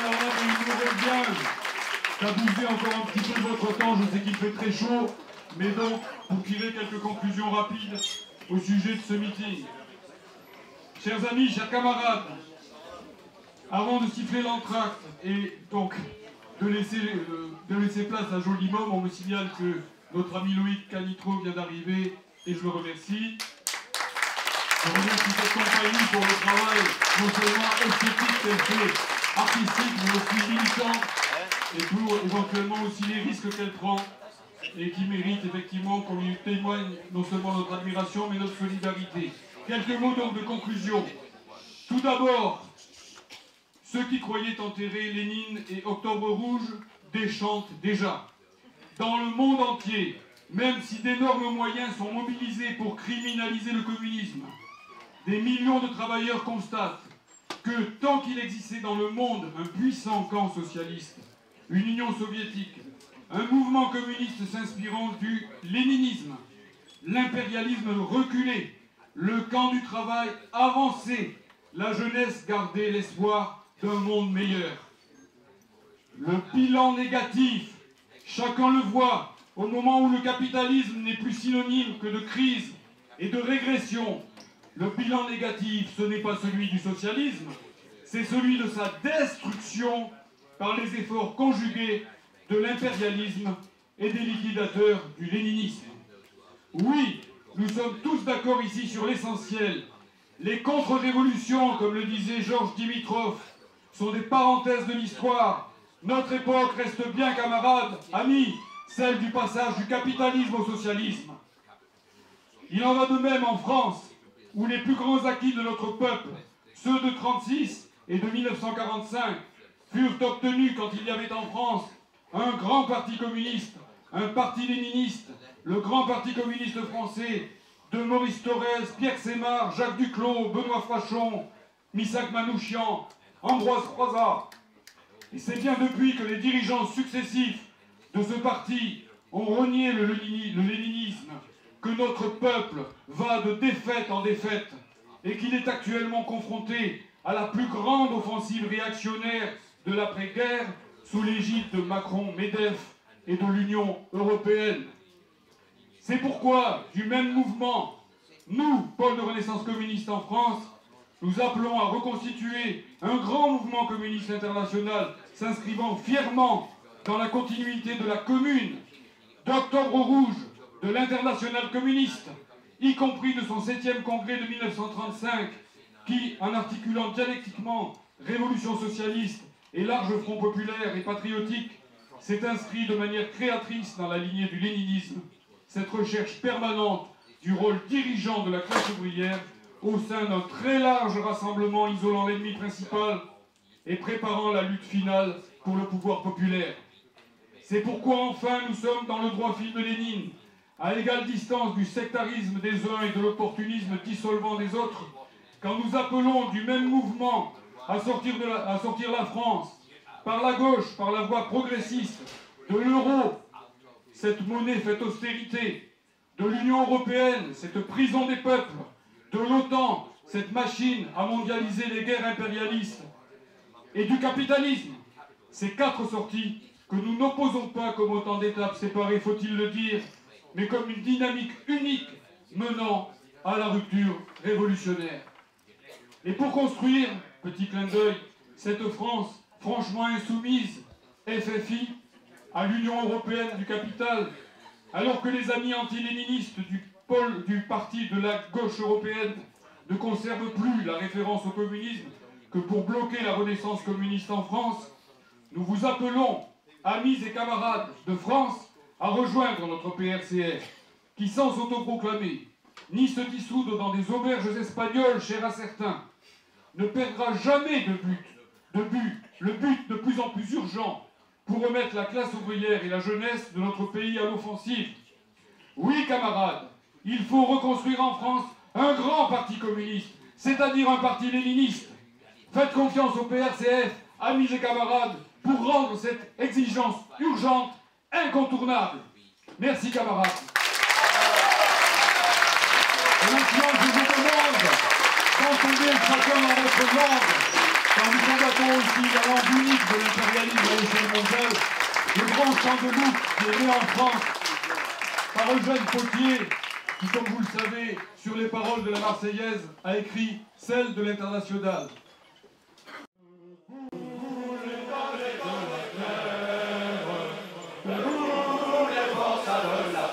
alors là, mais il m'aurait bien d'abuser encore un petit peu de votre temps. Je sais qu'il fait très chaud, mais donc, pour tirer quelques conclusions rapides au sujet de ce meeting. Chers amis, chers camarades, avant de siffler l'entracte et donc de laisser place à Joli Môme, on me signale que notre ami Loïc Canitro vient d'arriver et je le remercie. Je remercie cette compagnie pour le travail non seulement esthétique qu'elle fait, artistique, mais aussi militant, et pour éventuellement aussi les risques qu'elle prend, et qui mérite effectivement qu'on lui témoigne non seulement notre admiration, mais notre solidarité. Quelques mots donc de conclusion. Tout d'abord, ceux qui croyaient enterrer Lénine et Octobre Rouge déchantent déjà. Dans le monde entier, même si d'énormes moyens sont mobilisés pour criminaliser le communisme, des millions de travailleurs constatent que tant qu'il existait dans le monde un puissant camp socialiste, une Union soviétique, un mouvement communiste s'inspirant du léninisme, l'impérialisme reculait, le camp du travail avançait, la jeunesse gardait l'espoir d'un monde meilleur. Le bilan négatif, chacun le voit, au moment où le capitalisme n'est plus synonyme que de crise et de régression. Le bilan négatif, ce n'est pas celui du socialisme, c'est celui de sa destruction par les efforts conjugués de l'impérialisme et des liquidateurs du léninisme. Oui, nous sommes tous d'accord ici sur l'essentiel. Les contre-révolutions, comme le disait Georges Dimitrov, sont des parenthèses de l'histoire. Notre époque reste bien, camarades, amis, celle du passage du capitalisme au socialisme. Il en va de même en France, où les plus grands acquis de notre peuple, ceux de 1936 et de 1945, furent obtenus quand il y avait en France un grand parti communiste, un parti léniniste, le grand parti communiste français, de Maurice Thorez, Pierre Sémar, Jacques Duclos, Benoît Frachon, Missak Manouchian, Ambroise Croizat. Et c'est bien depuis que les dirigeants successifs de ce parti ont renié le léninisme que notre peuple va de défaite en défaite et qu'il est actuellement confronté à la plus grande offensive réactionnaire de l'après-guerre sous l'égide de Macron, MEDEF et de l'Union européenne. C'est pourquoi, du même mouvement, nous, pôle de Renaissance communiste en France, nous appelons à reconstituer un grand mouvement communiste international s'inscrivant fièrement dans la continuité de la Commune, d'Octobre Rouge, de l'Internationale communiste, y compris de son 7e congrès de 1935, qui, en articulant dialectiquement révolution socialiste et large front populaire et patriotique, s'est inscrit de manière créatrice dans la lignée du léninisme, cette recherche permanente du rôle dirigeant de la classe ouvrière au sein d'un très large rassemblement isolant l'ennemi principal et préparant la lutte finale pour le pouvoir populaire. C'est pourquoi enfin nous sommes dans le droit fil de Lénine, à égale distance du sectarisme des uns et de l'opportunisme dissolvant des autres, quand nous appelons du même mouvement à sortir la France, par la gauche, par la voie progressiste, de l'euro, cette monnaie faite austérité, de l'Union européenne, cette prison des peuples, de l'OTAN, cette machine à mondialiser les guerres impérialistes, et du capitalisme, ces 4 sorties que nous n'opposons pas comme autant d'étapes séparées, faut-il le dire, mais comme une dynamique unique menant à la rupture révolutionnaire. Et pour construire, petit clin d'œil, cette France franchement insoumise, FFI, à l'Union européenne du capital, alors que les amis anti-léninistes du parti de la gauche européenne ne conservent plus la référence au communisme que pour bloquer la renaissance communiste en France, nous vous appelons, amis et camarades de France, à rejoindre notre PRCF, qui sans s'autoproclamer, ni se dissoudre dans des auberges espagnoles chères à certains, ne perdra jamais le but de plus en plus urgent pour remettre la classe ouvrière et la jeunesse de notre pays à l'offensive. Oui, camarades, il faut reconstruire en France un grand parti communiste, c'est-à-dire un parti léniniste. Faites confiance au PRCF, amis et camarades, pour rendre cette exigence urgente incontournable. Merci, camarades. Et maintenant, je vous demande d'entendre chacun dans votre langue Car nous combattons aussi la langue unique de l'impérialisme à l'échelle mondiale, le grand chant de loup qui est né en France par Eugène Potier, qui, comme vous le savez, sur les paroles de la Marseillaise, a écrit celle de l'Internationale. Les forçats de la